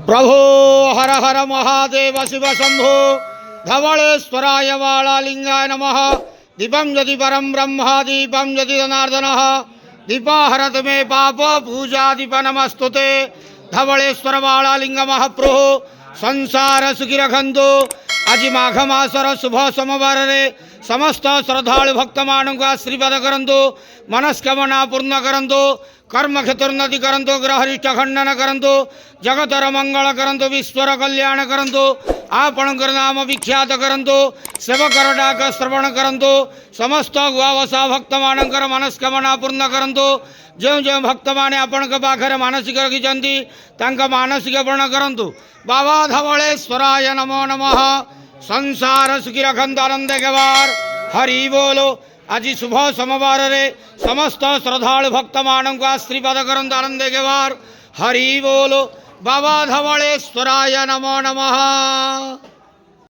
प्रभो हर हर महादेव शिव शंभो धवलेश्वराय वालालिंगाय नमः। दीपं यदि परम ब्रह्म दीपं यदि जनार्दनः दीपाहरत मे पाप पूजा दीप नमस्तुते। धवलेश्वर वालालिंग महाप्रभु संसार सुखी रखंतु। आज माघ मासर शुभ सोमवार रे समस्त श्रद्धालु भक्त मानक आशीर्वाद करंतु। मनस्कामना पूर्ण करंतु। कर्म क्षेत्रोन्नति करंतु। ग्रहरिष्ठ खंडन करंतु। जगतर मंगल करंतु। विश्वर कल्याण करंतु। आपणकर नाम विख्यात करंतु। सेवकर डाक श्रवण करंतु। समस्त गुआवसा भक्त मानकर मनस्कामना पूर्ण करंतु। जो जो भक्त माने आपण पाखरे मानसिक रखिंट तांका मानसिक पूर्ण करंतु। बाबा धवलेश्वराय नमो नमः। संसार सुखी रखंत आनंद गवार हरि बोलो। आज शुभ सोमवार रे समस्त श्रद्धालु भक्त मानक आशीर्वाद करंत आनंद गवार हरि बोलो। बाबा धवलेश्वराय नमो नमः।